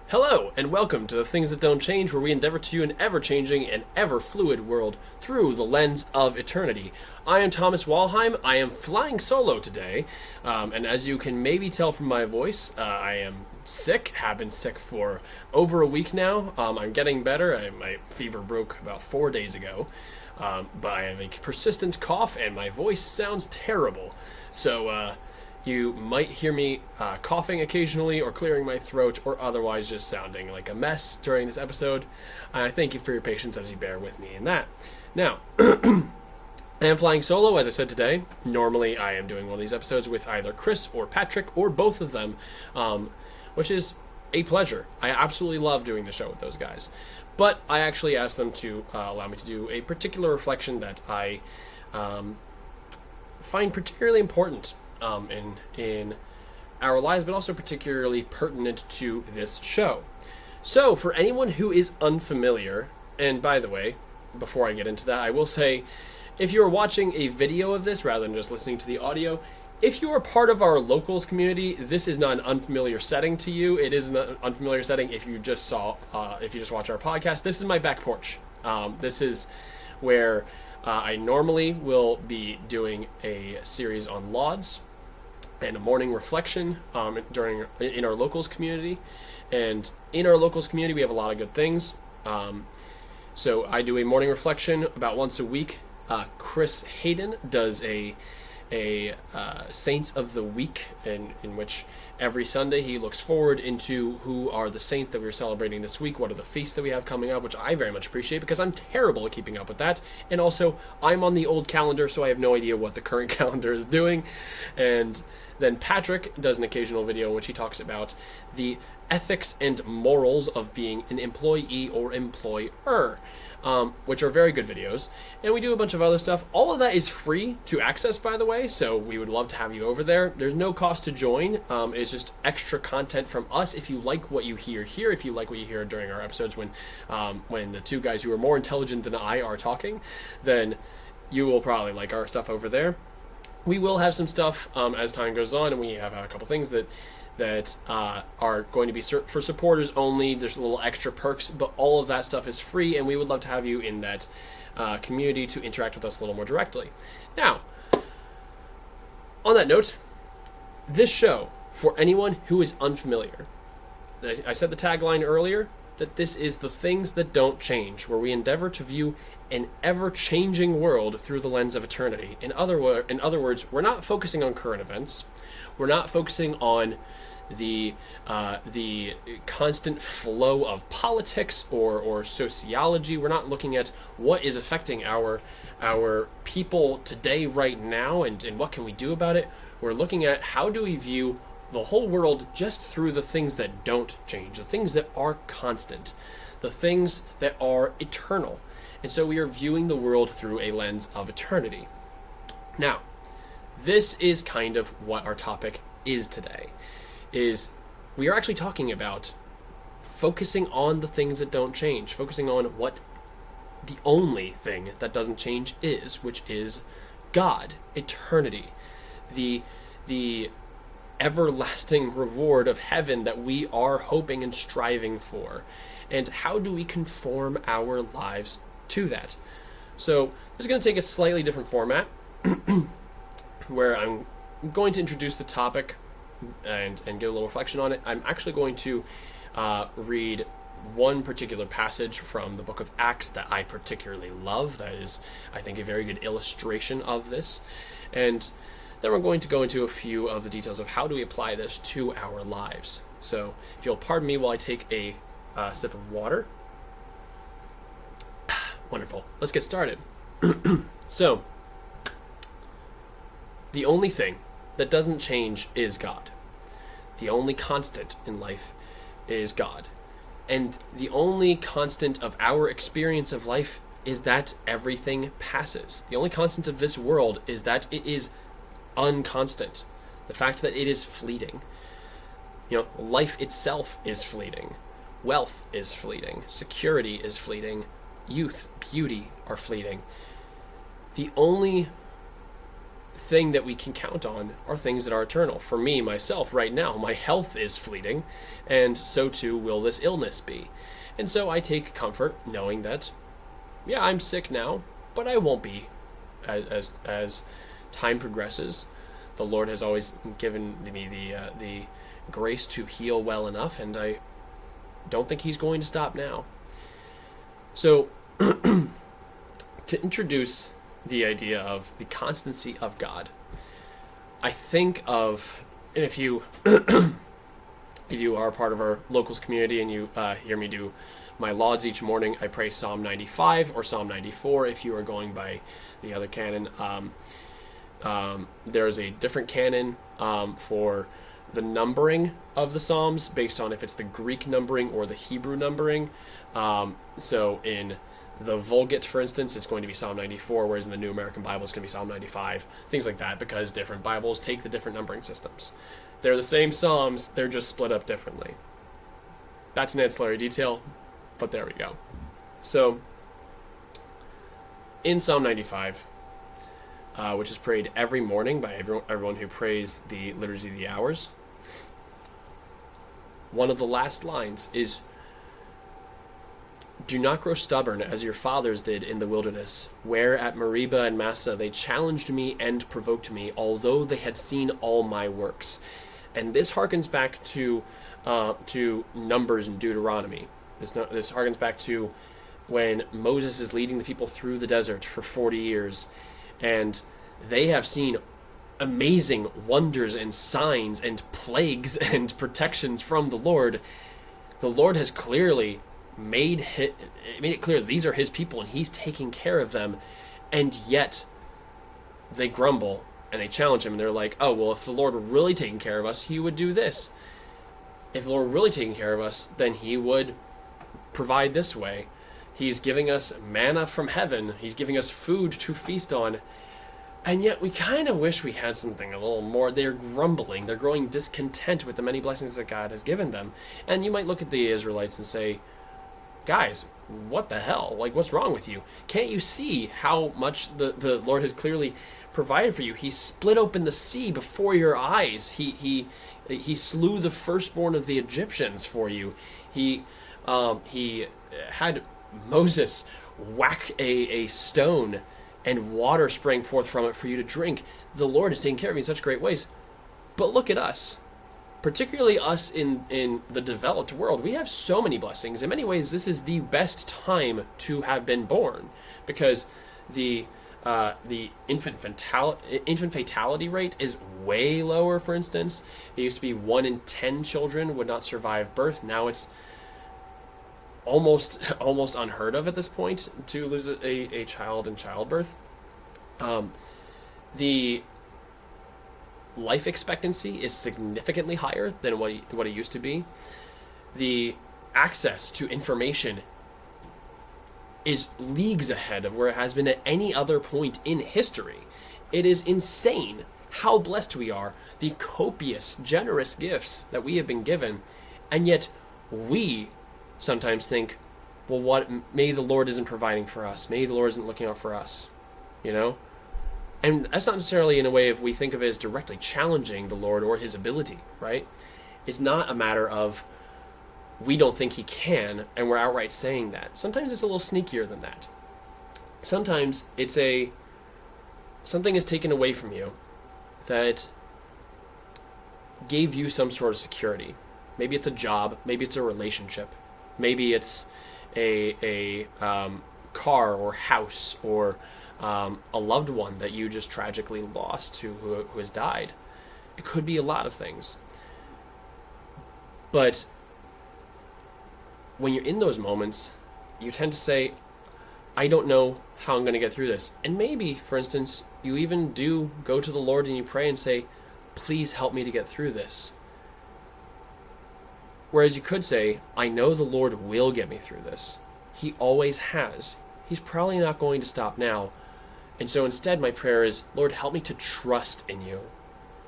Hello, and welcome to The Things That Don't Change, where we endeavor to view an ever-changing and ever-fluid world through the lens of eternity. I am Thomas Walheim. I am flying solo today, and as you can maybe tell from my voice, I am sick, have been sick for over a week now. I'm getting better. My fever broke about 4 days ago, but I have a persistent cough, and my voice sounds terrible. So, you might hear me coughing occasionally or clearing my throat or otherwise just sounding like a mess during this episode. I thank you for your patience as you bear with me in that. Now, I am flying solo, as I said today. Normally, I am doing one of these episodes with either Chris or Patrick or both of them, which is a pleasure. I absolutely love doing the show with those guys. But I actually asked them to allow me to do a particular reflection that I find particularly important in our lives, but also particularly pertinent to this show. So, for anyone who is unfamiliar, and by the way, before I get into that, I will say, if you're watching a video of this rather than just listening to the audio, if you are part of our locals community, this is not an unfamiliar setting to you. It is an unfamiliar setting if you just watch our podcast. This is my back porch. This is where I normally will be doing a series on lauds and a morning reflection in our locals community. And in our locals community, we have a lot of good things. So I do a morning reflection about once a week. Chris Hayden does a Saints of the Week, in which every Sunday he looks forward into who are the saints that we're celebrating this week, what are the feasts that we have coming up, which I very much appreciate because I'm terrible at keeping up with that. And also, I'm on the old calendar, so I have no idea what the current calendar is doing. And then Patrick does an occasional video in which he talks about the ethics and morals of being an employee or employer, which are very good videos. And we do a bunch of other stuff. All of that is free to access, by the way, so we would love to have you over there. There's no cost to join. It's just extra content from us. If you like what you hear here, if you like what you hear during our episodes when the two guys who are more intelligent than I are talking, then you will probably like our stuff over there. We will have some stuff as time goes on, and we have a couple things that are going to be for supporters only. There's a little extra perks, but all of that stuff is free, and we would love to have you in that community to interact with us a little more directly. Now, on that note, this show, for anyone who is unfamiliar, I said the tagline earlier, that this is The Things That Don't Change, where we endeavor to view an ever-changing world through the lens of eternity. In other words, we're not focusing on current events. We're not focusing on the constant flow of politics or sociology. We're not looking at what is affecting our people today, right now, and what can we do about it. We're looking at how do we view the whole world just through the things that don't change, the things that are constant, the things that are eternal. And so we are viewing the world through a lens of eternity. Now, this is kind of what our topic is today, is we are actually talking about focusing on the things that don't change, focusing on what the only thing that doesn't change is, which is God, eternity, the everlasting reward of heaven that we are hoping and striving for. And how do we conform our lives to that? So this is going to take a slightly different format where I'm going to introduce the topic and give a little reflection on it. I'm actually going to read one particular passage from the book of Acts that I particularly love. That is, I think, a very good illustration of this. And then we're going to go into a few of the details of how do we apply this to our lives. So if you'll pardon me while I take a sip of water. Wonderful. Let's get started. So, the only thing that doesn't change is God. The only constant in life is God. And the only constant of our experience of life is that everything passes. The only constant of this world is that it is unconstant. The fact that it is fleeting. Life itself is fleeting. Wealth is fleeting. Security is fleeting. Youth, beauty are fleeting. The only thing that we can count on are things that are eternal. For me, myself, right now, my health is fleeting, and so too will this illness be. And so I take comfort knowing that, yeah, I'm sick now, but I won't be as time progresses. The Lord has always given me the grace to heal well enough, and I don't think He's going to stop now. So, to introduce the idea of the constancy of God, I think of, and if you if you are part of our locals community and you hear me do my lauds each morning, I pray Psalm 95 or Psalm 94 if you are going by the other canon. There's a different canon for the numbering of the Psalms based on if it's the Greek numbering or the Hebrew numbering. So in the Vulgate, for instance, it's going to be Psalm 94, whereas in the New American Bible, it's going to be Psalm 95. Things like that, because different Bibles take the different numbering systems. They're the same Psalms, they're just split up differently. That's an ancillary detail, but there we go. So, in Psalm 95, which is prayed every morning by everyone who prays the Liturgy of the Hours, one of the last lines is, "Do not grow stubborn as your fathers did in the wilderness, where at Meribah and Massah they challenged me and provoked me, although they had seen all my works." And this harkens back to Numbers and Deuteronomy. This harkens back to when Moses is leading the people through the desert for 40 years, and they have seen amazing wonders and signs and plagues and protections from the Lord. The Lord has clearly made it clear these are His people and He's taking care of them, and yet they grumble and they challenge Him, and they're like, oh, well, if the Lord were really taking care of us, He would do this. If the Lord were really taking care of us, then He would provide this way. He's giving us manna from heaven. He's giving us food to feast on. And yet we kind of wish we had something a little more. They're grumbling. They're growing discontent with the many blessings that God has given them. And you might look at the Israelites and say, guys, what the hell? Like, what's wrong with you? Can't you see how much the Lord has clearly provided for you? He split open the sea before your eyes. He slew the firstborn of the Egyptians for you. He had Moses whack a stone and water sprang forth from it for you to drink. The Lord is taking care of you in such great ways. But look at us. Particularly us in the developed world, we have so many blessings. In many ways, this is the best time to have been born, because the infant fatality rate is way lower. For instance, it used to be 1 in 10 children would not survive birth. Now it's almost unheard of at this point to lose a child in childbirth. The life expectancy is significantly higher than what it used to be. The access to information is leagues ahead of where it has been at any other point in history. It is insane how blessed we are, the copious, generous gifts that we have been given, and yet we sometimes think, well, maybe the Lord isn't providing for us. Maybe the Lord isn't looking out for us, you know? And that's not necessarily in a way of we think of it as directly challenging the Lord or His ability, right? It's not a matter of we don't think He can and we're outright saying that. Sometimes it's a little sneakier than that. Sometimes it's something is taken away from you that gave you some sort of security. Maybe it's a job, maybe it's a relationship, maybe it's a car or house or a loved one that you just tragically lost who has died. It could be a lot of things. But when you're in those moments, you tend to say, I don't know how I'm going to get through this. And maybe, for instance, you even do go to the Lord and you pray and say, please help me to get through this. Whereas you could say, I know the Lord will get me through this. He always has. He's probably not going to stop now. And so instead my prayer is, Lord, help me to trust in you.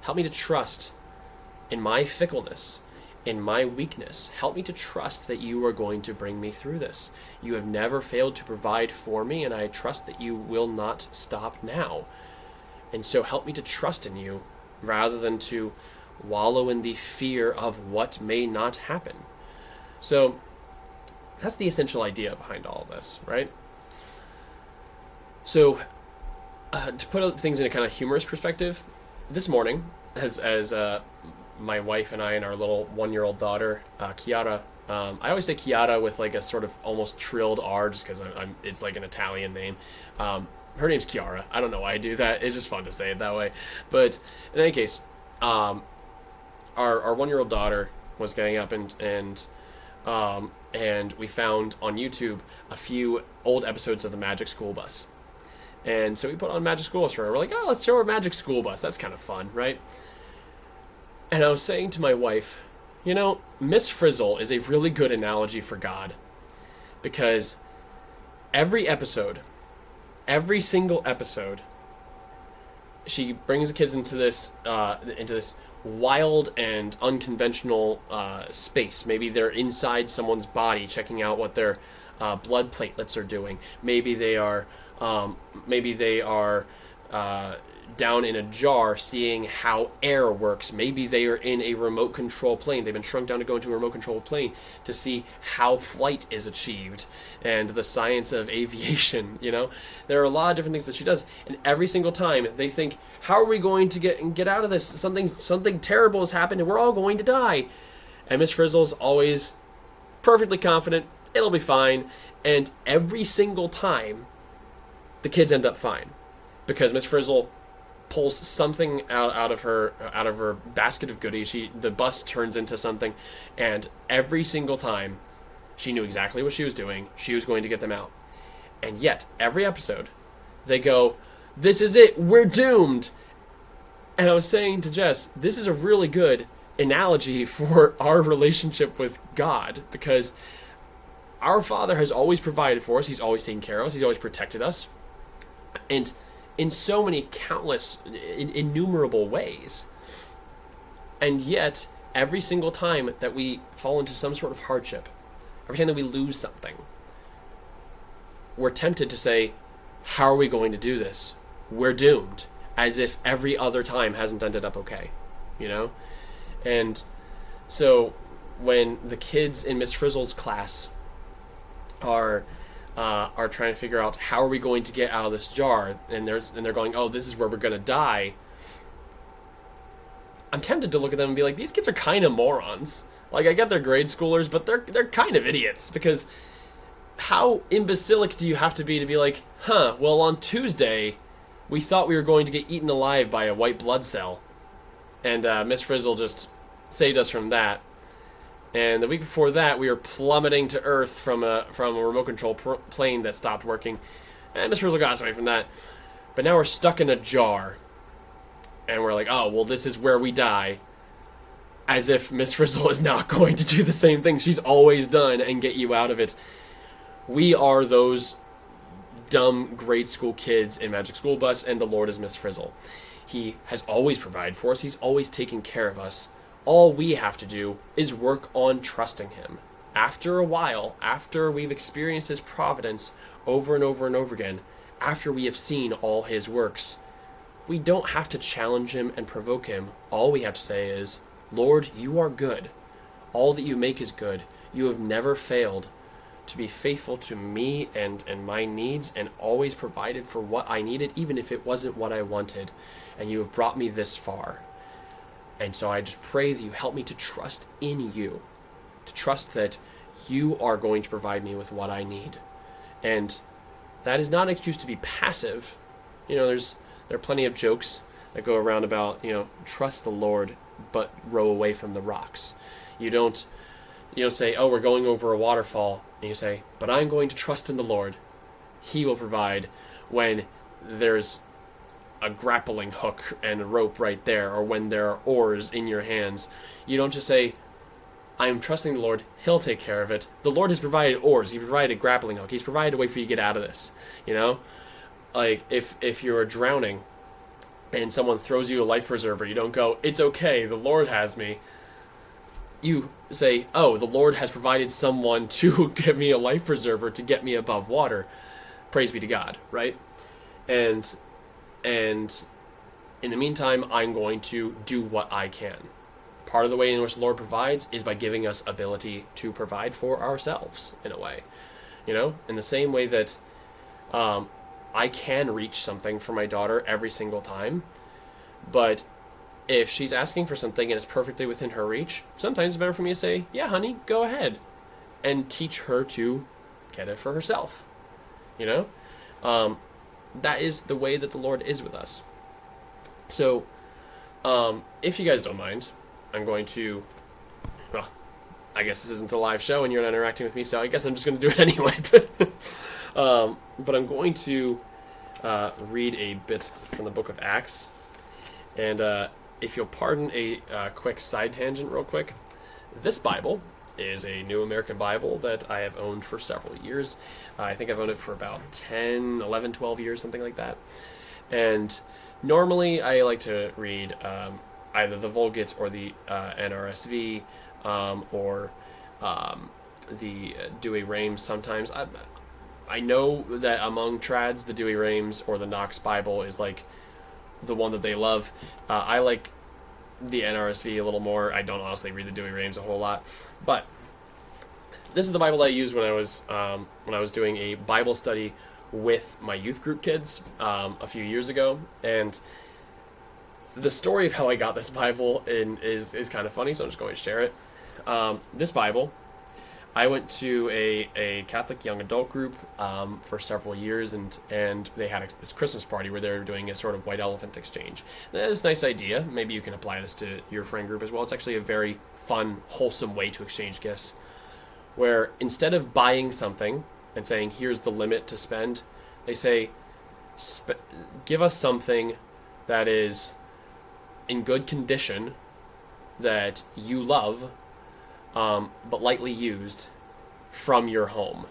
Help me to trust in my fickleness, in my weakness. Help me to trust that you are going to bring me through this. You have never failed to provide for me, and I trust that you will not stop now. And so help me to trust in you rather than to wallow in the fear of what may not happen. So that's the essential idea behind all of this, right? So to put things in a kind of humorous perspective, this morning, as my wife and I and our little 1-year-old daughter, Chiara, I always say Chiara with like a sort of almost trilled R just because it's like an Italian name. Her name's Chiara. I don't know why I do that. It's just fun to say it that way. But in any case, our 1-year-old daughter was getting up and we found on YouTube a few old episodes of the Magic School Bus. And so we put on Magic School Bus for her. We're like, oh, let's show her Magic School Bus. That's kind of fun, right? And I was saying to my wife, you know, Miss Frizzle is a really good analogy for God. Because every single episode, she brings the kids into this wild and unconventional space. Maybe they're inside someone's body, checking out what their blood platelets are doing. Maybe they are down in a jar, seeing how air works. Maybe they are in a remote control plane. They've been shrunk down to go into a remote control plane to see how flight is achieved and the science of aviation. You know, there are a lot of different things that she does, and every single time they think, how are we going to get out of this? Something terrible has happened and we're all going to die. And Miss Frizzle's always perfectly confident it'll be fine, and every single time the kids end up fine because Miss Frizzle pulls something out of her basket of goodies. The bus turns into something, and every single time she knew exactly what she was doing. She was going to get them out. And yet, every episode, they go, this is it, we're doomed. And I was saying to Jess, this is a really good analogy for our relationship with God, because our Father has always provided for us. He's always taken care of us. He's always protected us. And in so many countless, innumerable ways. And yet, every single time that we fall into some sort of hardship, every time that we lose something, we're tempted to say, how are we going to do this? We're doomed. As if every other time hasn't ended up okay, you know? And so when the kids in Miss Frizzle's class are trying to figure out how are we going to get out of this jar, and they're going, oh, this is where we're going to die, I'm tempted to look at them and be like, these kids are kind of morons. Like, I get they're grade schoolers, but they're kind of idiots, because how imbecilic do you have to be like, well, on Tuesday, we thought we were going to get eaten alive by a white blood cell, and Miss Frizzle just saved us from that. And the week before that, we were plummeting to Earth from a remote control plane that stopped working. And Miss Frizzle got us away from that. But now we're stuck in a jar. And we're like, oh, well, this is where we die. As if Miss Frizzle is not going to do the same thing she's always done and get you out of it. We are those dumb grade school kids in Magic School Bus, and the Lord is Miss Frizzle. He has always provided for us. He's always taken care of us. All we have to do is work on trusting him. After a while, after we've experienced his providence over and over and over again, after we have seen all his works, we don't have to challenge him and provoke him. All we have to say is, Lord, you are good. All that you make is good. You have never failed to be faithful to me and my needs, and always provided for what I needed, even if it wasn't what I wanted. And you have brought me this far. And so I just pray that you help me to trust in you, to trust that you are going to provide me with what I need. And that is not an excuse to be passive. You know, there are plenty of jokes that go around about, you know, trust the Lord, but row away from the rocks. You don't say, oh, we're going over a waterfall, and you say, but I'm going to trust in the Lord. He will provide, when there's a grappling hook and a rope right there, or when there are oars in your hands. You don't just say, I am trusting the Lord, he'll take care of it. The Lord has provided oars, he provided a grappling hook, he's provided a way for you to get out of this. You know? Like, if you're drowning and someone throws you a life preserver, you don't go, it's okay, the Lord has me. You say, oh, the Lord has provided someone to give me a life preserver to get me above water. Praise be to God, right? And In the meantime, I'm going to do what I can. Part of the way in which the Lord provides is by giving us ability to provide for ourselves, in a way. In the same way that I can reach something for my daughter every single time, but if she's asking for something and it's perfectly within her reach, sometimes it's better for me to say, yeah, honey, go ahead, and teach her to get it for herself. That is the way that the Lord is with us. So, if you guys don't mind, I'm going to, well, I guess this isn't a live show and you're not interacting with me, so I guess I'm just going to do it anyway. But I'm going to read a bit from the book of Acts. And if you'll pardon a quick side tangent real quick, this Bible is a New American Bible that I have owned for several years. I think I've owned it for about 10, 11, 12 years, something like that. And normally I like to read either the Vulgate or the NRSV or the Douay-Rheims sometimes. I know that among trads, the Douay-Rheims or the Knox Bible is like the one that they love. I like the NRSV a little more. I don't honestly read the Douay-Rheims a whole lot, but this is the Bible that I used when I was doing a Bible study with my youth group kids a few years ago. And the story of how I got this Bible is kind of funny, so I'm just going to share it. This Bible, I went to a Catholic young adult group for several years, and they had this Christmas party where they were doing a sort of white elephant exchange. And that is a nice idea. Maybe you can apply this to your friend group as well. It's actually a very fun, wholesome way to exchange gifts, where instead of buying something and saying, here's the limit to spend, they say, give us something that is in good condition, that you love, but lightly used, from your home.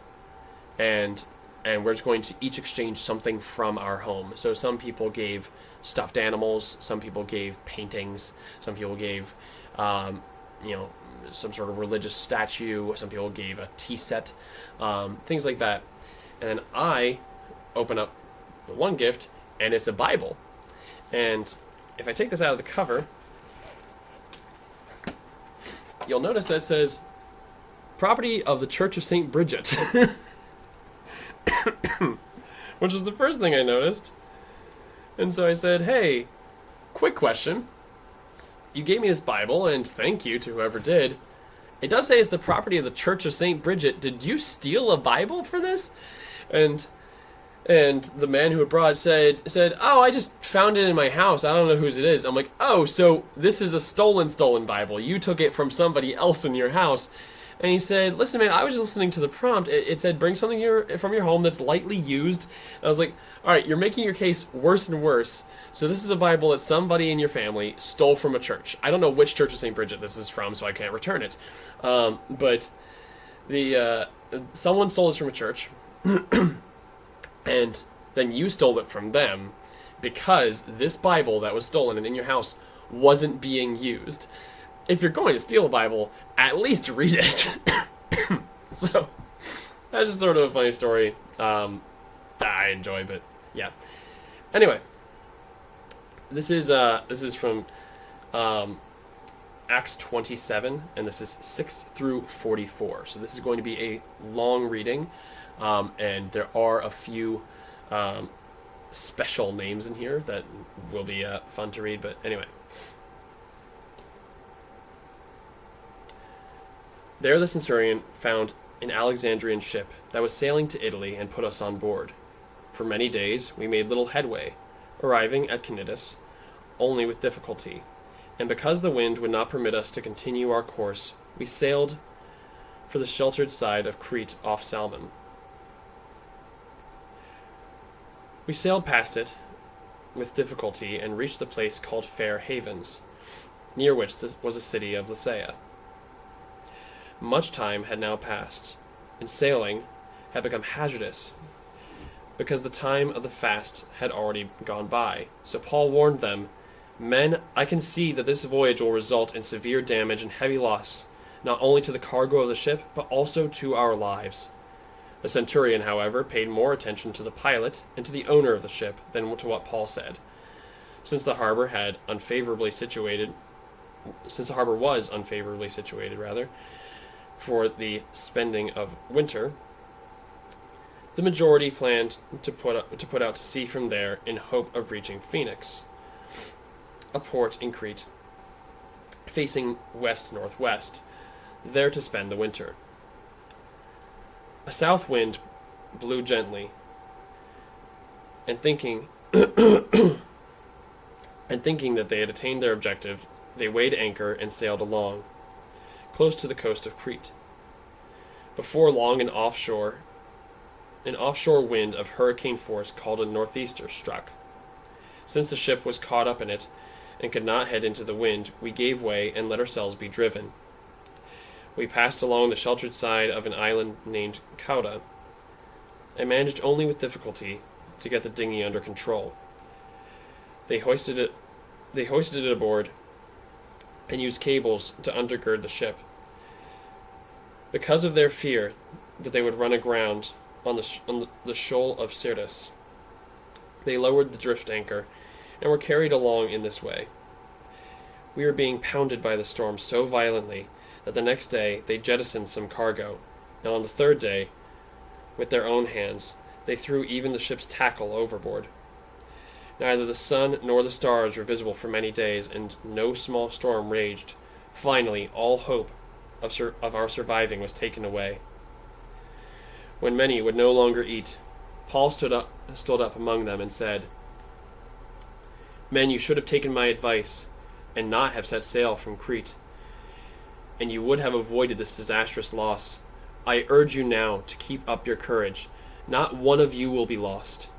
And we're just going to each exchange something from our home. So some people gave stuffed animals, some people gave paintings, some people gave, some sort of religious statue, some people gave a tea set, things like that. And then I open up the one gift, and it's a Bible. And if I take this out of the cover, you'll notice that it says, property of the Church of St. Bridget. Which was the first thing I noticed. And so I said, hey, quick question. You gave me this Bible, and thank you to whoever did. It does say it's the property of the Church of St. Bridget. Did you steal a Bible for this? And the man who had brought it said, oh, I just found it in my house. I don't know whose it is. I'm like, oh, so this is a stolen Bible. You took it from somebody else in your house. And he said, listen, man, I was just listening to the prompt. It said, bring something from your home that's lightly used. And I was like, all right, you're making your case worse and worse. So this is a Bible that somebody in your family stole from a church. I don't know which Church of St. Bridget this is from, so I can't return it. But someone stole this from a church. And then you stole it from them because this Bible that was stolen and in your house wasn't being used. If you're going to steal a Bible, at least read it. So, that's just sort of a funny story that I enjoy, but yeah. Anyway, this is from Acts 27, and this is 6 through 44. So this is going to be a long reading. And there are a few special names in here that will be fun to read, but anyway. There the centurion found an Alexandrian ship that was sailing to Italy and put us on board. For many days we made little headway, arriving at Cnidus only with difficulty, and because the wind would not permit us to continue our course, we sailed for the sheltered side of Crete off Salmon. We sailed past it with difficulty and reached the place called Fair Havens, near which was a city of Lycia. Much time had now passed, and sailing had become hazardous, because the time of the fast had already gone by. So Paul warned them, men, I can see that this voyage will result in severe damage and heavy loss, not only to the cargo of the ship, but also to our lives. The centurion, however, paid more attention to the pilot and to the owner of the ship than to what Paul said. since the harbor was unfavorably situated rather for the spending of winter, the majority planned to put out to sea from there in hope of reaching Phoenix, a port in Crete facing west-northwest, there to spend the winter. A south wind blew gently, and thinking that they had attained their objective, they weighed anchor and sailed along, close to the coast of Crete. Before long, an offshore wind of hurricane force called a northeaster struck. Since the ship was caught up in it and could not head into the wind, we gave way and let ourselves be driven. We passed along the sheltered side of an island named Cauda, and managed only with difficulty to get the dinghy under control. They hoisted it aboard and used cables to undergird the ship. Because of their fear that they would run aground on the shoal of Syrtis, they lowered the drift anchor and were carried along in this way. We were being pounded by the storm so violently that the next day they jettisoned some cargo, and on the third day, with their own hands, they threw even the ship's tackle overboard. Neither the sun nor the stars were visible for many days, and no small storm raged. Finally, all hope of our surviving was taken away. When many would no longer eat, Paul stood up among them and said, "Men, you should have taken my advice and not have set sail from Crete, and you would have avoided this disastrous loss. I urge you now to keep up your courage. Not one of you will be lost,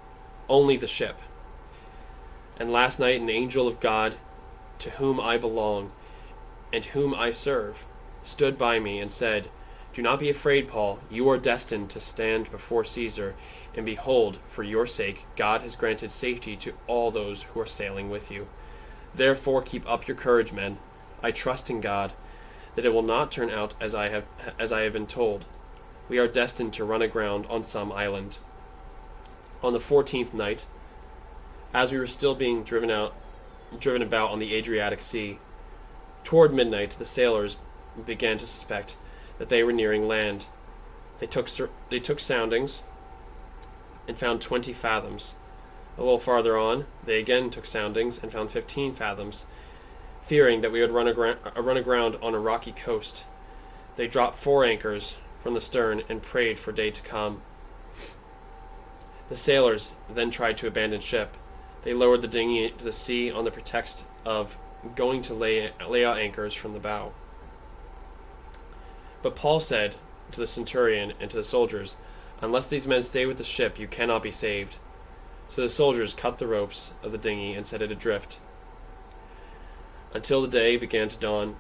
only the ship." And last night an angel of God, to whom I belong and whom I serve, stood by me and said, "Do not be afraid, Paul. You are destined to stand before Caesar, and behold, for your sake God has granted safety to all those who are sailing with you. Therefore keep up your courage, men. I trust in God that it will not turn out as I have been told. We are destined to run aground on some island." On the 14th night, as we were still being driven about on the Adriatic Sea, toward midnight the sailors began to suspect that they were nearing land. They took soundings and found 20 fathoms. A little farther on, they again took soundings and found 15 fathoms. Fearing that we would run aground on a rocky coast, they dropped 4 anchors from the stern and prayed for day to come. The sailors then tried to abandon ship. They lowered the dinghy to the sea on the pretext of going to lay out anchors from the bow. But Paul said to the centurion and to the soldiers, "Unless these men stay with the ship, you cannot be saved." So the soldiers cut the ropes of the dinghy and set it adrift. Until the day began to dawn,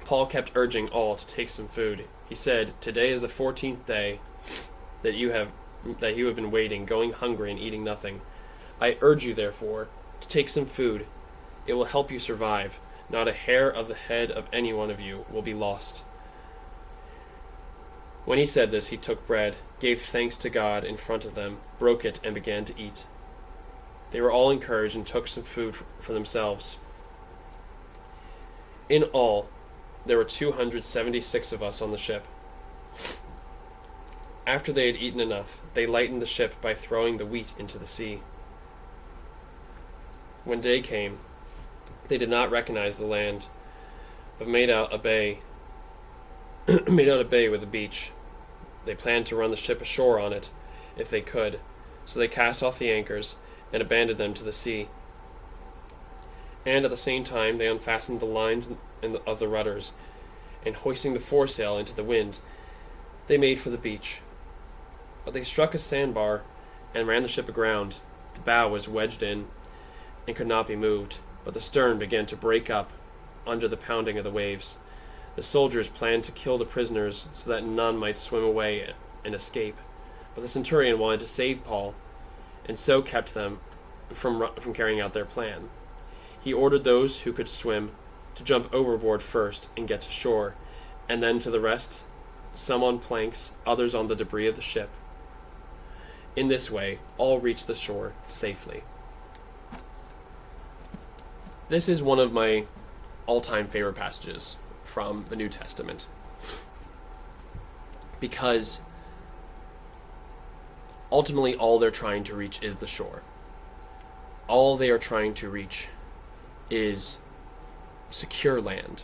Paul kept urging all to take some food. He said, "Today is the 14th day that you have been waiting, going hungry and eating nothing. I urge you, therefore, to take some food. It will help you survive. Not a hair of the head of any one of you will be lost." When he said this, he took bread, gave thanks to God in front of them, broke it, and began to eat. They were all encouraged and took some food for themselves. In all, there were 276 of us on the ship. After they had eaten enough, they lightened the ship by throwing the wheat into the sea. When day came, they did not recognize the land, but made out a bay with a beach. They planned to run the ship ashore on it, if they could, so they cast off the anchors and abandoned them to the sea. And at the same time they unfastened the lines of the rudders, and hoisting the foresail into the wind, they made for the beach. But they struck a sandbar and ran the ship aground. The bow was wedged in and could not be moved, but the stern began to break up under the pounding of the waves. The soldiers planned to kill the prisoners so that none might swim away and escape, but the centurion wanted to save Paul, and so kept them from carrying out their plan. He ordered those who could swim to jump overboard first and get to shore, and then to the rest, some on planks, others on the debris of the ship. In this way, all reached the shore safely. This is one of my all-time favorite passages from the New Testament, because ultimately all they're trying to reach is the shore. All they are trying to reach is secure land.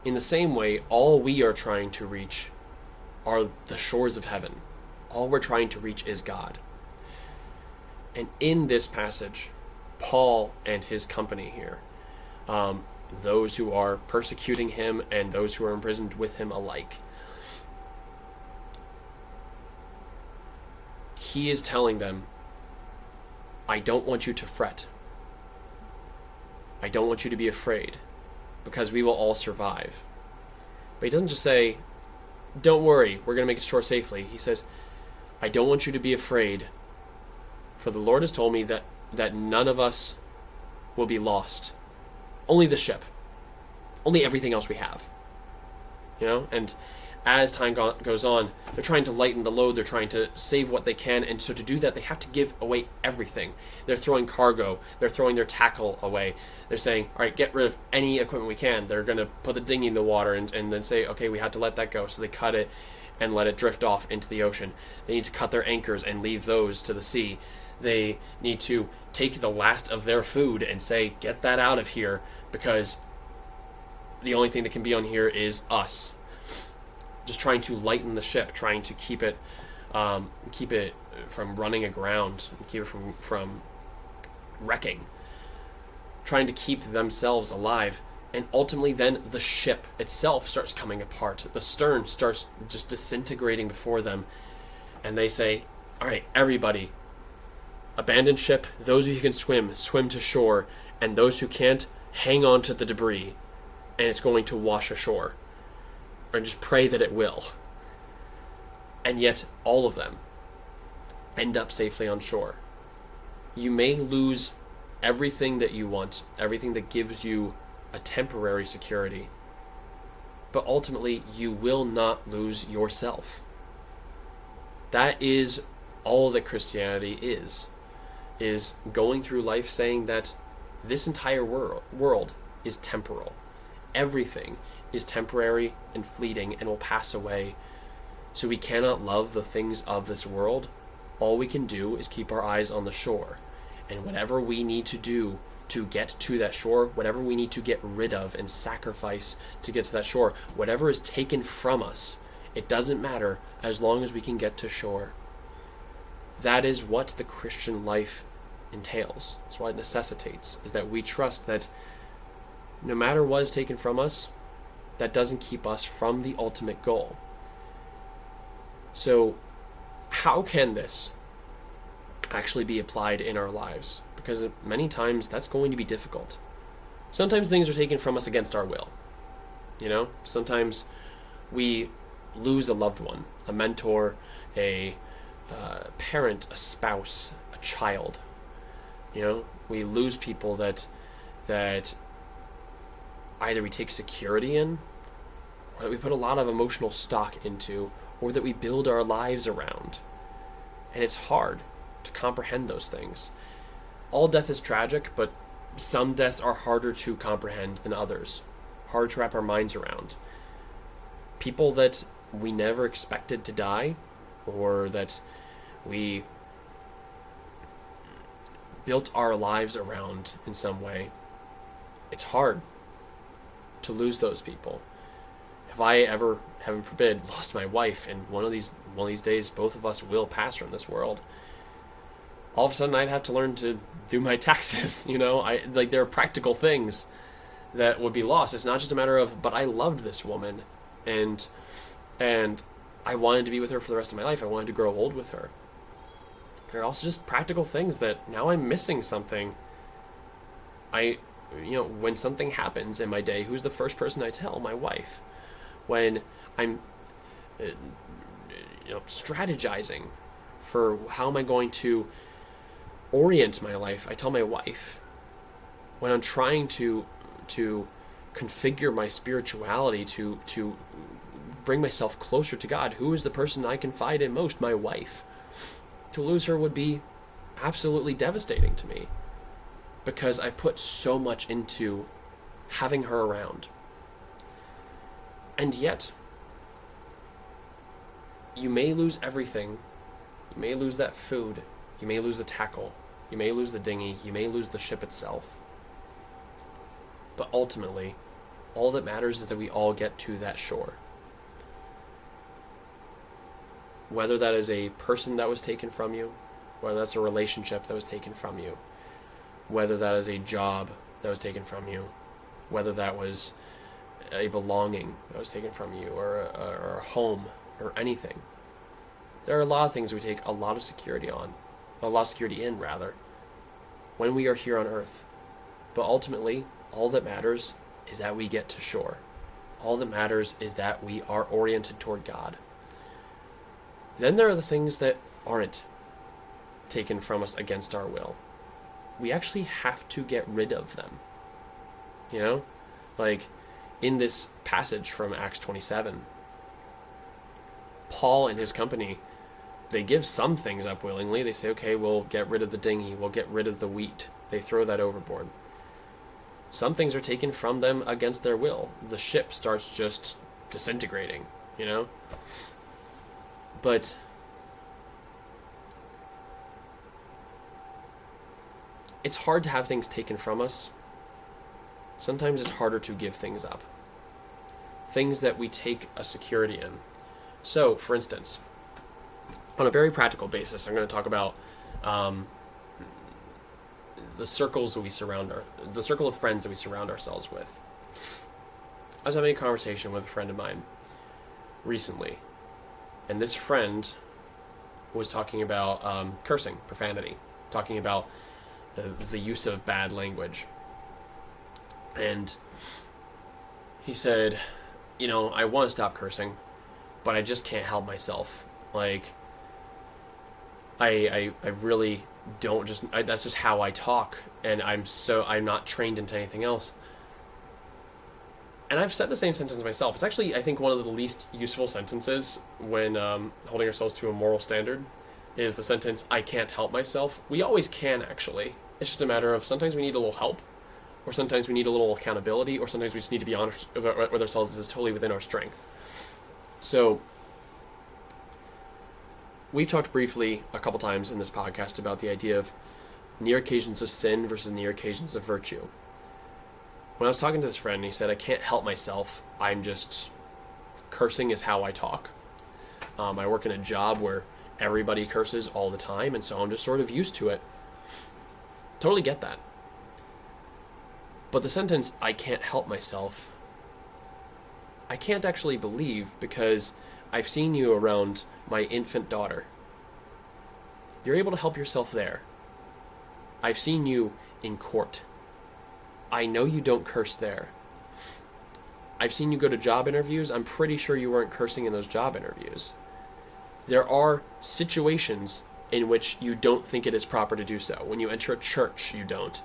In the same way, all we are trying to reach are the shores of heaven. All we're trying to reach is God. And in this passage, Paul and his company here, those who are persecuting him and those who are imprisoned with him alike, he is telling them, I don't want you to fret. I don't want you to be afraid, because we will all survive. But he doesn't just say, don't worry, we're going to make it shore safely. He says, I don't want you to be afraid, for the Lord has told me that none of us will be lost. Only the ship. Only everything else we have. And as time goes on, they're trying to lighten the load, they're trying to save what they can, and so to do that, they have to give away everything. They're throwing cargo, they're throwing their tackle away. They're saying, all right, get rid of any equipment we can. They're going to put the dinghy in the water and then say, okay, we had to let that go. So they cut it and let it drift off into the ocean. They need to cut their anchors and leave those to the sea. They need to take the last of their food and say, get that out of here, because the only thing that can be on here is us. Just trying to lighten the ship, trying to keep it from running aground, keep it from wrecking, trying to keep themselves alive. And ultimately then the ship itself starts coming apart. The stern starts just disintegrating before them. And they say, all right, everybody, abandon ship. Those of you who can swim to shore. And those who can't, hang on to the debris. And it's going to wash ashore. Or just pray that it will. And yet, all of them end up safely on shore. You may lose everything that you want, everything that gives you a temporary security, but ultimately, you will not lose yourself. That is all that Christianity is going through life saying that this entire world is temporal. Everything is temporary and fleeting and will pass away. So we cannot love the things of this world. All we can do is keep our eyes on the shore. And whatever we need to do to get to that shore, whatever we need to get rid of and sacrifice to get to that shore, whatever is taken from us, it doesn't matter as long as we can get to shore. That is what the Christian life entails. That's what it necessitates, is that we trust that no matter what is taken from us, that doesn't keep us from the ultimate goal. So, how can this actually be applied in our lives? Because many times that's going to be difficult. Sometimes things are taken from us against our will. Sometimes we lose a loved one, a mentor, a parent, a spouse, a child. We lose people that either we take security in, or that we put a lot of emotional stock into, or that we build our lives around. And it's hard to comprehend those things. All death is tragic, but some deaths are harder to comprehend than others, harder to wrap our minds around. People that we never expected to die, or that we built our lives around in some way, it's hard to lose those people. If I ever, heaven forbid, lost my wife, and one of these days both of us will pass from this world, all of a sudden I'd have to learn to do my taxes. There are practical things that would be lost. It's not just a matter of, but I loved this woman, and I wanted to be with her for the rest of my life. I wanted to grow old with her. There are also just practical things that now I'm missing something. When something happens in my day, who's the first person I tell? My wife. When I'm strategizing for how am I going to orient my life, I tell my wife. When I'm trying to configure my spirituality to bring myself closer to God, who is the person I confide in most? My wife. To lose her would be absolutely devastating to me. because I put so much into having her around. And yet, you may lose everything. You may lose that food. You may lose the tackle. You may lose the dinghy. You may lose the ship itself. But ultimately, all that matters is that we all get to that shore. Whether that is a person that was taken from you, whether that's a relationship that was taken from you, whether that is a job that was taken from you, whether that was a belonging that was taken from you, or a home, or anything. There are a lot of things we take a lot of security in, when we are here on Earth. But ultimately, all that matters is that we get to shore. All that matters is that we are oriented toward God. Then there are the things that aren't taken from us against our will. We actually have to get rid of them. You know? Like, in this passage from Acts 27, Paul and his company, they give some things up willingly. They say, okay, we'll get rid of the dinghy, we'll get rid of the wheat. They throw that overboard. Some things are taken from them against their will. The ship starts just disintegrating, you know? But it's hard to have things taken from us. Sometimes it's harder to give things up. Things that we take a security in. So, for instance, on a very practical basis, I'm going to talk about the circles that the circle of friends that we surround ourselves with. I was having a conversation with a friend of mine recently, and this friend was talking about cursing, profanity, talking about the use of bad language. And he said, I want to stop cursing, but I just can't help myself. Like, I really don't that's just how I talk, and I'm not trained into anything else. And I've said the same sentence myself. It's actually, I think, one of the least useful sentences when holding ourselves to a moral standard is the sentence, I can't help myself. We always can, actually. It's just a matter of sometimes we need a little help, or sometimes we need a little accountability, or sometimes we just need to be honest with ourselves. This is totally within our strength. So, we've talked briefly a couple times in this podcast about the idea of near occasions of sin versus near occasions of virtue. When I was talking to this friend, he said, I can't help myself. Cursing is how I talk. I work in a job where everybody curses all the time, and so I'm just sort of used to it. Totally get that. But the sentence, I can't help myself, I can't actually believe, because I've seen you around my infant daughter. You're able to help yourself there. I've seen you in court. I know you don't curse there. I've seen you go to job interviews. I'm pretty sure you weren't cursing in those job interviews. There are situations in which you don't think it is proper to do so. When you enter a church, you don't.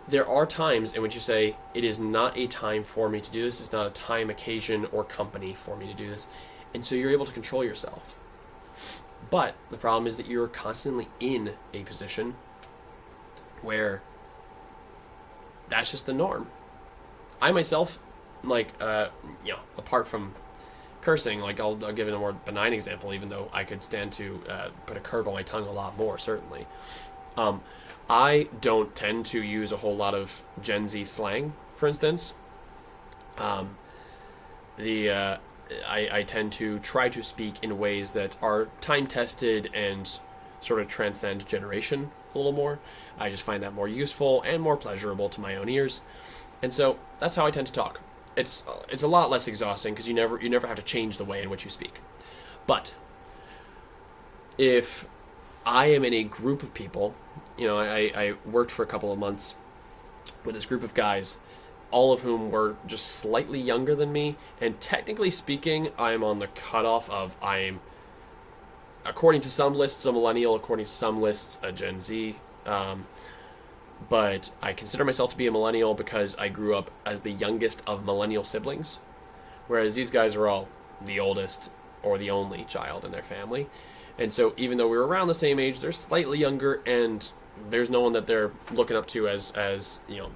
There are times in which you say, it is not a time for me to do this. It's not a time, occasion, or company for me to do this. And so you're able to control yourself. But the problem is that you're constantly in a position where that's just the norm. I myself, apart from cursing, I'll give it a more benign example, even though I could stand to put a curb on my tongue a lot more, certainly. I don't tend to use a whole lot of Gen Z slang, for instance. I tend to try to speak in ways that are time-tested and sort of transcend generation a little more. I just find that more useful and more pleasurable to my own ears. And so that's how I tend to talk. It's a lot less exhausting because you never have to change the way in which you speak. But if I am in a group of people, I worked for a couple of months with this group of guys, all of whom were just slightly younger than me, and technically speaking, I'm on the cutoff of I'm, according to some lists, a millennial, according to some lists, a Gen Z, but I consider myself to be a millennial because I grew up as the youngest of millennial siblings, whereas these guys are all the oldest or the only child in their family. And so even though we were around the same age, they're slightly younger, and there's no one that they're looking up to as a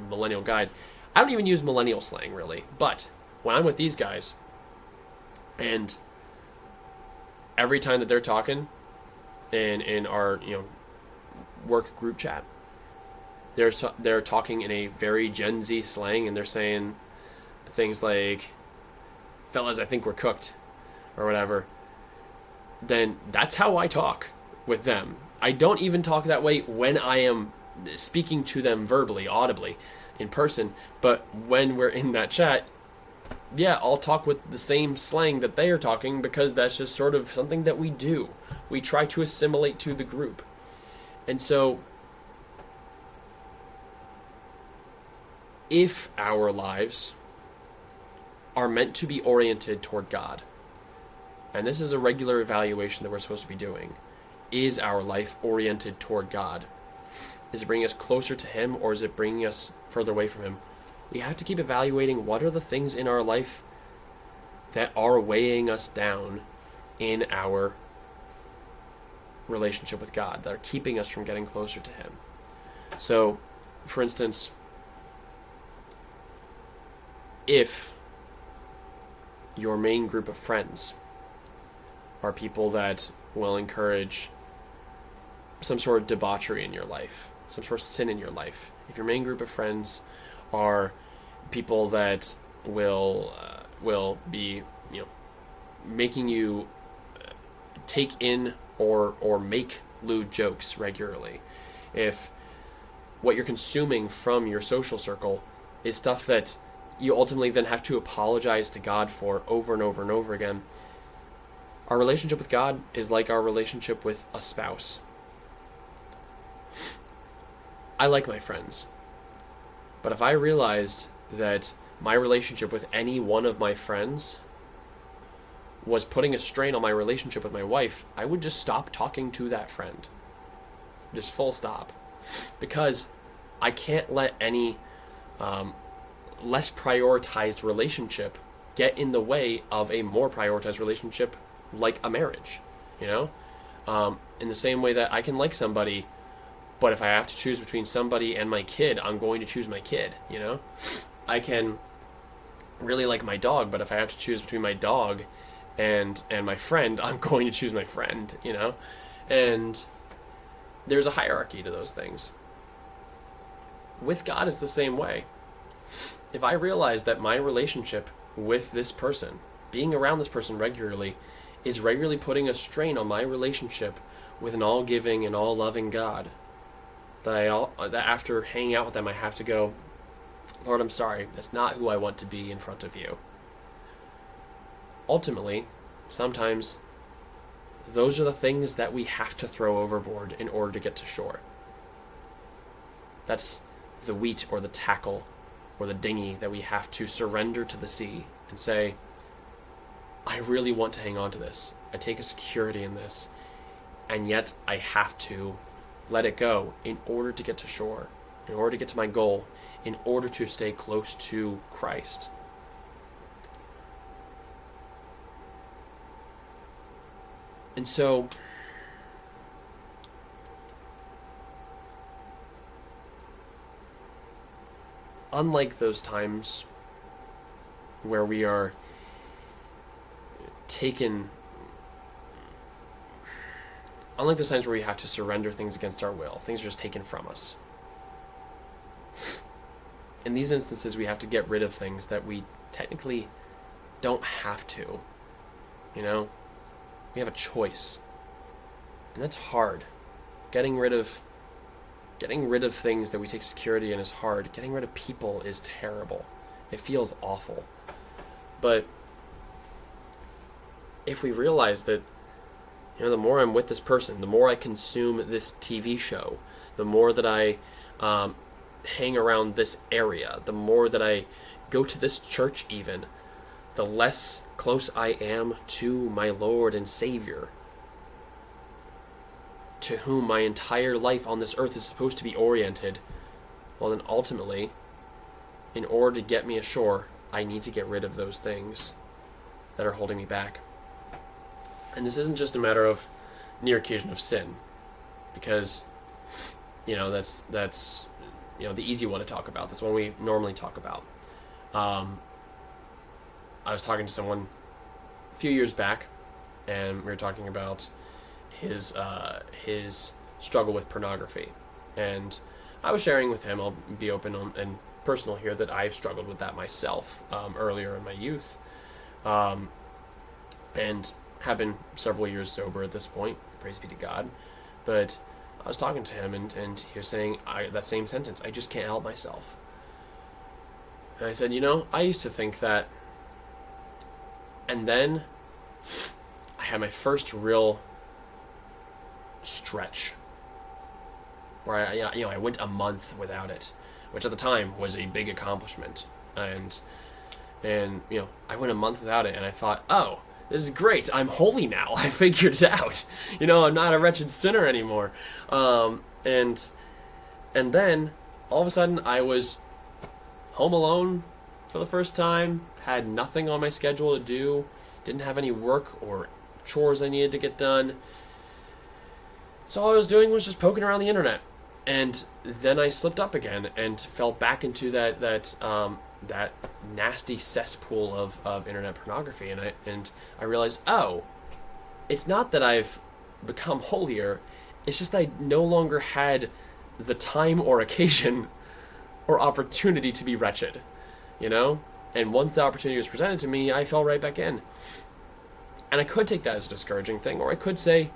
millennial guide. I don't even use millennial slang really, but when I'm with these guys, and every time that they're talking in our work group chat, they're talking in a very Gen Z slang, and they're saying things like, "Fellas, I think we're cooked," or whatever. Then that's how I talk with them. I don't even talk that way when I am speaking to them verbally, audibly, in person. But when we're in that chat, yeah, I'll talk with the same slang that they are talking, because that's just sort of something that we do. We try to assimilate to the group. And so, if our lives are meant to be oriented toward God, and this is a regular evaluation that we're supposed to be doing, is our life oriented toward God? Is it bringing us closer to Him, or is it bringing us further away from Him? We have to keep evaluating what are the things in our life that are weighing us down in our relationship with God, that are keeping us from getting closer to Him. So, for instance, if your main group of friends are people that will encourage some sort of debauchery in your life, some sort of sin in your life, if your main group of friends are people that will be making you take in or make lewd jokes regularly, if what you're consuming from your social circle is stuff that you ultimately then have to apologize to God for over and over and over again, our relationship with God is like our relationship with a spouse. I like my friends, but if I realized that my relationship with any one of my friends was putting a strain on my relationship with my wife, I would just stop talking to that friend. Just full stop. Because I can't let any less prioritized relationship get in the way of a more prioritized relationship like a marriage, in the same way that I can like somebody, but if I have to choose between somebody and my kid, I'm going to choose my kid, I can really like my dog, but if I have to choose between my dog and my friend, I'm going to choose my friend, and there's a hierarchy to those things. With God, it's the same way. If I realize that my relationship with this person, being around this person regularly, is regularly putting a strain on my relationship with an all-giving and all-loving God, that after hanging out with them, I have to go, Lord, I'm sorry, that's not who I want to be in front of you. Ultimately, sometimes those are the things that we have to throw overboard in order to get to shore. That's the wheat or the tackle or the dinghy that we have to surrender to the sea and say, I really want to hang on to this. I take a security in this, and yet I have to let it go in order to get to shore, in order to get to my goal, in order to stay close to Christ. And so, unlike those times where we are unlike those times where we have to surrender things against our will, things are just taken from us. In these instances, we have to get rid of things that we technically don't have to. We have a choice, and that's hard. Getting rid of things that we take security in is hard. Getting rid of people is terrible. It feels awful. But if we realize that, the more I'm with this person, the more I consume this TV show, the more that I hang around this area, the more that I go to this church even, the less close I am to my Lord and Savior, to whom my entire life on this earth is supposed to be oriented. Well, then ultimately, in order to get me ashore, I need to get rid of those things that are holding me back. And this isn't just a matter of near occasion of sin, because That's the easy one to talk about. This one we normally talk about. I was talking to someone a few years back, and we were talking about his struggle with pornography, and I was sharing with him. I'll be open and personal here that I've struggled with that myself earlier in my youth, and have been several years sober at this point. Praise be to God. But I was talking to him, and he was saying that same sentence. I just can't help myself. And I said, I used to think that. And then I had my first real stretch where I went a month without it, which at the time was a big accomplishment. And I went a month without it, and I thought, oh, this is great. I'm holy now. I figured it out. I'm not a wretched sinner anymore. And then all of a sudden I was home alone for the first time, had nothing on my schedule to do, didn't have any work or chores I needed to get done. So all I was doing was just poking around the internet. And then I slipped up again and fell back into that nasty cesspool of internet pornography, and I realized, oh, it's not that I've become holier, it's just I no longer had the time or occasion or opportunity to be wretched, and once the opportunity was presented to me, I fell right back in. And I could take that as a discouraging thing, or I could say,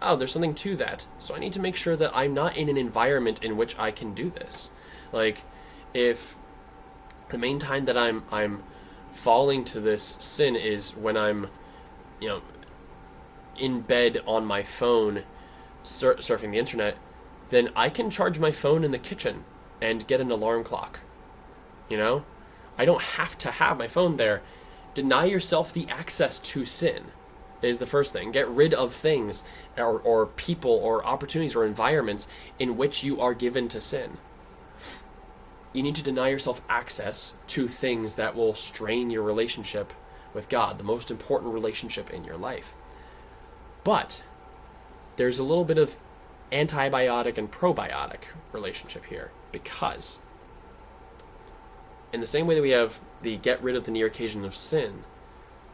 oh, there's something to that, so I need to make sure that I'm not in an environment in which I can do this. Like, if the main time that I'm falling to this sin is when I'm, in bed on my phone, surfing the internet, then I can charge my phone in the kitchen and get an alarm clock. I don't have to have my phone there. Deny yourself the access to sin is the first thing. Get rid of things or people or opportunities or environments in which you are given to sin. You need to deny yourself access to things that will strain your relationship with God, the most important relationship in your life. But there's a little bit of antibiotic and probiotic relationship here, because in the same way that we have the get rid of the near occasion of sin,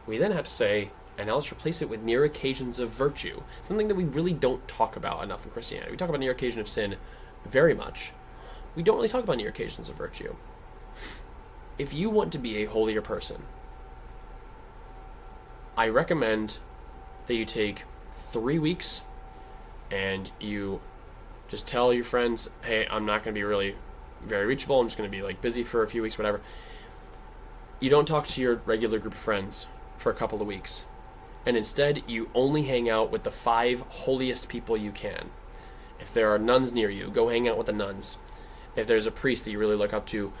we then have to say, and now let's replace it with near occasions of virtue, something that we really don't talk about enough in Christianity. We talk about near occasion of sin very much. We don't really talk about near occasions of virtue. If you want to be a holier person, I recommend that you take 3 weeks and you just tell your friends, hey, I'm not going to be really very reachable. I'm just going to be busy for a few weeks, whatever. You don't talk to your regular group of friends for a couple of weeks. And instead, you only hang out with the 5 holiest people you can. If there are nuns near you, go hang out with the nuns. If there's a priest that you really look up to,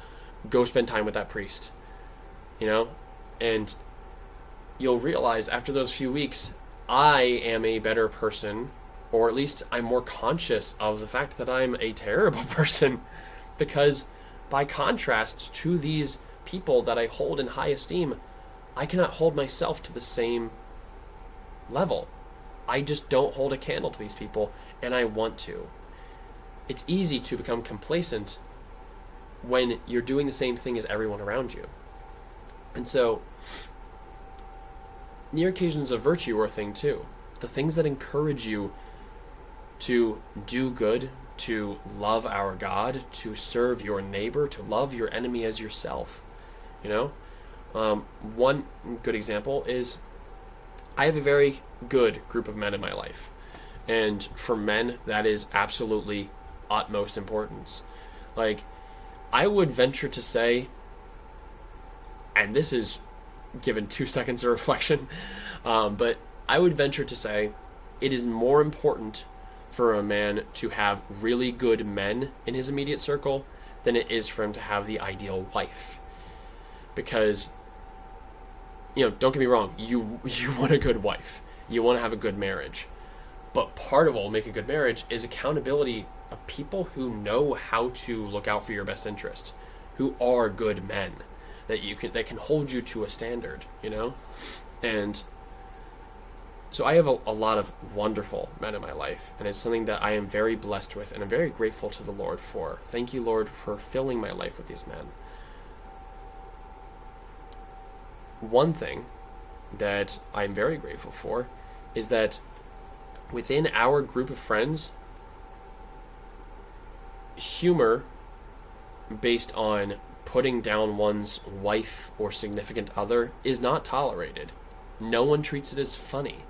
go spend time with that priest. And you'll realize after those few weeks, I am a better person, or at least I'm more conscious of the fact that I'm a terrible person, because by contrast to these people that I hold in high esteem, I cannot hold myself to the same level. I just don't hold a candle to these people, and I want to. It's easy to become complacent when you're doing the same thing as everyone around you. And so, near occasions of virtue are a thing too. The things that encourage you to do good, to love our God, to serve your neighbor, to love your enemy as yourself. One good example is I have a very good group of men in my life. And for men, that is absolutely utmost importance. I would venture to say, and this is given 2 seconds of reflection, but I would venture to say it is more important for a man to have really good men in his immediate circle than it is for him to have the ideal wife. Because, don't get me wrong, you want a good wife. You want to have a good marriage. But part of what will make a good marriage is accountability of people who know how to look out for your best interest, who are good men, that can hold you to a standard, And So I have a lot of wonderful men in my life, and it's something that I am very blessed with, and I'm very grateful to the Lord for. Thank you, Lord, for filling my life with these men. One thing that I'm very grateful for is that within our group of friends, humor based on putting down one's wife or significant other is not tolerated. No one treats it as funny.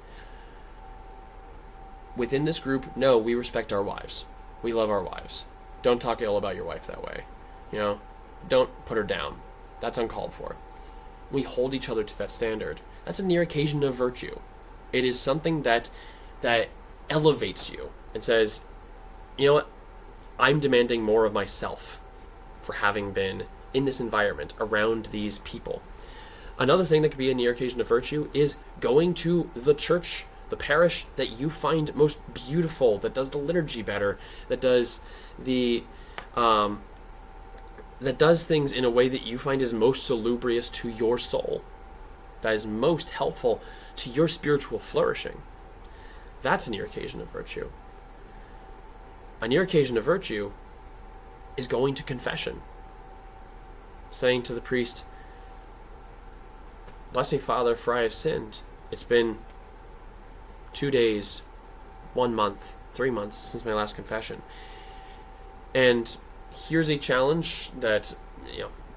Within this group, no, we respect our wives. We love our wives. Don't talk ill about your wife that way. Don't put her down. That's uncalled for. We hold each other to that standard. That's a near occasion of virtue. It is something that elevates you and says, you know what? I'm demanding more of myself for having been in this environment around these people. Another thing that could be a near occasion of virtue is going to the church, the parish that you find most beautiful, that does the liturgy better, that does things in a way that you find is most salubrious to your soul, that is most helpful to your spiritual flourishing. That's a near occasion of virtue. A near occasion of virtue is going to confession, saying to the priest, "Bless me, Father, for I have sinned. It's been 2 days, 1 month, 3 months since my last confession." And here's a challenge that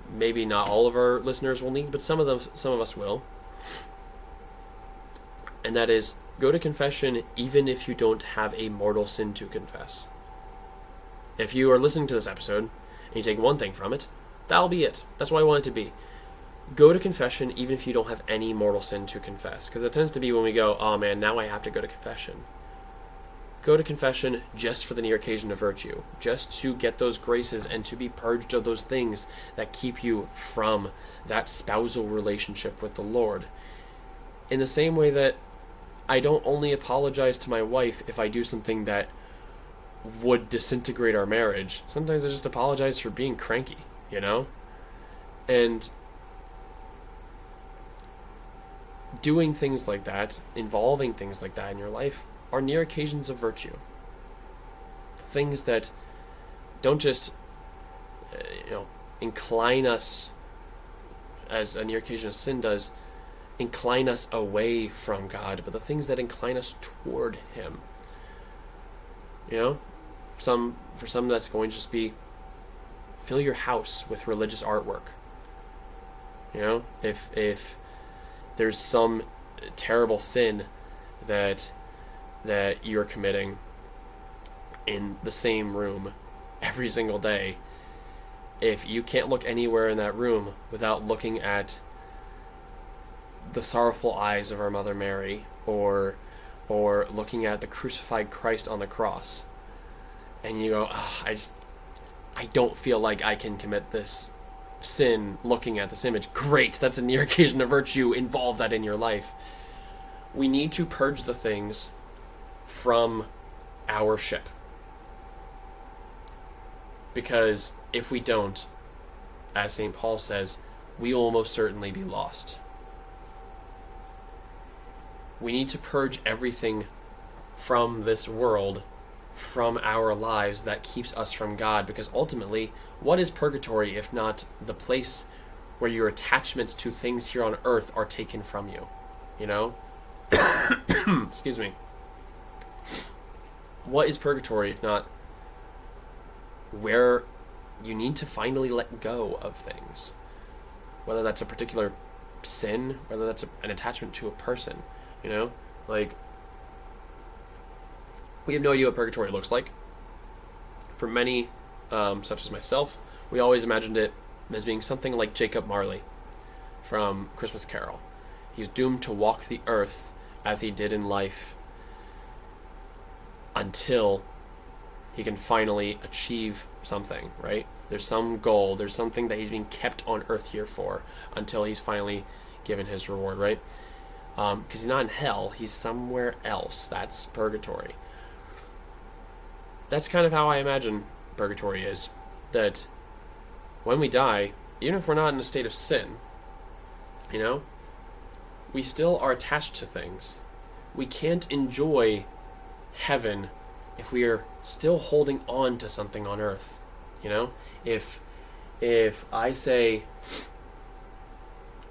maybe not all of our listeners will need, but some of us will. And that is, go to confession even if you don't have a mortal sin to confess. If you are listening to this episode and you take one thing from it, that'll be it. That's what I want it to be. Go to confession even if you don't have any mortal sin to confess. Because it tends to be when we go, oh man, now I have to go to confession. Go to confession just for the near occasion of virtue. Just to get those graces and to be purged of those things that keep you from that spousal relationship with the Lord. In the same way that I don't only apologize to my wife if I do something that would disintegrate our marriage. Sometimes I just apologize for being cranky, And doing things like that, involving things like that in your life, are near occasions of virtue. Things that don't just, incline us, as a near occasion of sin does, incline us away from God, but the things that incline us toward Him. For some that's going to just be fill your house with religious artwork. If there's some terrible sin that you're committing in the same room every single day, if you can't look anywhere in that room without looking at the sorrowful eyes of our Mother Mary, or looking at the crucified Christ on the cross, and you go, I don't feel like I can commit this sin looking at this image. Great, that's a near occasion of virtue. Involve that in your life. We need to purge the things from our ship. Because if we don't, as St. Paul says, we will most certainly be lost. We need to purge everything from this world, from our lives, that keeps us from God, because ultimately, what is purgatory if not the place where your attachments to things here on earth are taken from you? Excuse me. What is purgatory if not where you need to finally let go of things? Whether that's a particular sin, whether that's an attachment to a person, we have no idea what purgatory looks like. For many, such as myself, we always imagined it as being something like Jacob Marley from Christmas Carol. He's doomed to walk the earth as he did in life until he can finally achieve something, right? There's some goal, there's something that he's being kept on earth here for until he's finally given his reward, right? Because he's not in hell, he's somewhere else. That's purgatory. That's kind of how I imagine purgatory is. That when we die, even if we're not in a state of sin, we still are attached to things. we can't enjoy heaven if we are still holding on to something on earth. You know, if I say,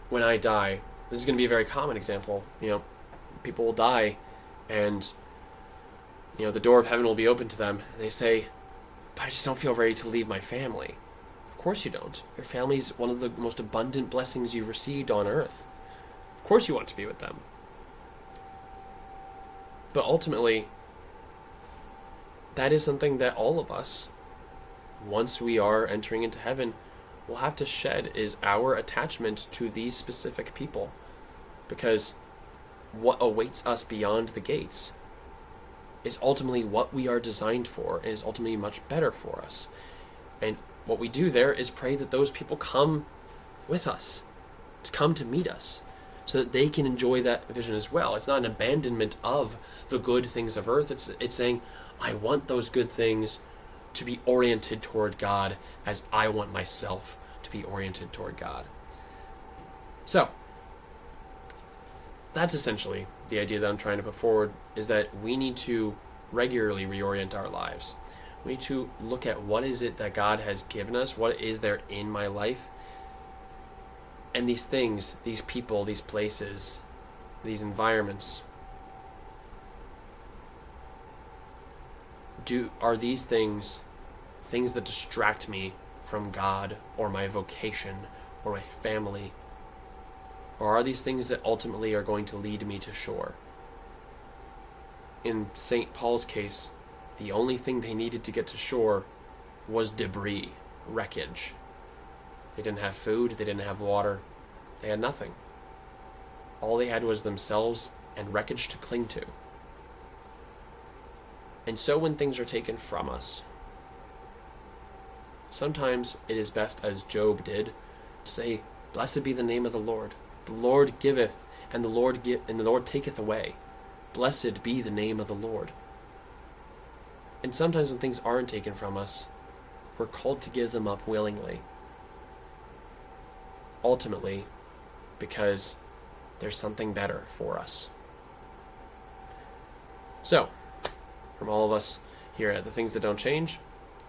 when I die, this is going to be a very common example. You know, people will die, and you know the door of heaven will be open to them, and they say, "But I just don't feel ready to leave my family." Of course you don't. Your family is one of the most abundant blessings you've received on earth. Of course you want to be with them. But ultimately, that is something that all of us, once we are entering into heaven, will have to shed, is our attachment to these specific people. Because what awaits us beyond the gates is ultimately what we are designed for, and is ultimately much better for us. And what we do there is pray that those people come with us, to come to meet us, so that they can enjoy that vision as well. It's not an abandonment of the good things of earth. It's saying, I want those good things to be oriented toward God as I want myself to be oriented toward God. So, that's essentially the idea that I'm trying to put forward, is that we need to regularly reorient our lives. We need to look at what is it that God has given us, what is there in my life, and these things, these people, these places, these environments, are these things that distract me from God or my vocation or my family? Or are these things that ultimately are going to lead me to shore? In St. Paul's case, the only thing they needed to get to shore was debris, wreckage. They didn't have food, they didn't have water, they had nothing. All they had was themselves and wreckage to cling to. And so when things are taken from us, sometimes it is best, as Job did, to say, "Blessed be the name of the Lord. The Lord giveth, and the Lord taketh away. Blessed be the name of the Lord." And sometimes when things aren't taken from us, we're called to give them up willingly. Ultimately, because there's something better for us. So, from all of us here at The Things That Don't Change,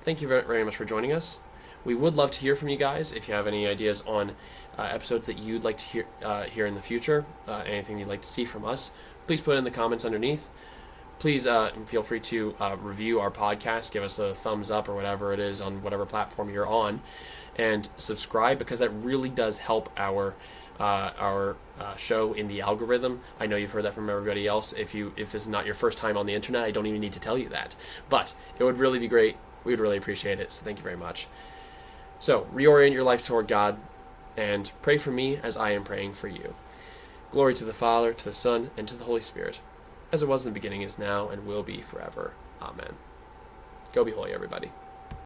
thank you very, very much for joining us. We would love to hear from you guys. If you have any ideas on episodes that you'd like to hear in the future, anything you'd like to see from us, please put it in the comments underneath. Please feel free to review our podcast, give us a thumbs up or whatever it is on whatever platform you're on, and subscribe, because that really does help our show in the algorithm. I know you've heard that from everybody else. If this is not your first time on the internet, I don't even need to tell you that. But it would really be great. We would really appreciate it. So thank you very much. So reorient your life toward God, and pray for me as I am praying for you. Glory to the Father, to the Son, and to the Holy Spirit, as it was in the beginning, is now, and will be forever. Amen. Go be holy, everybody.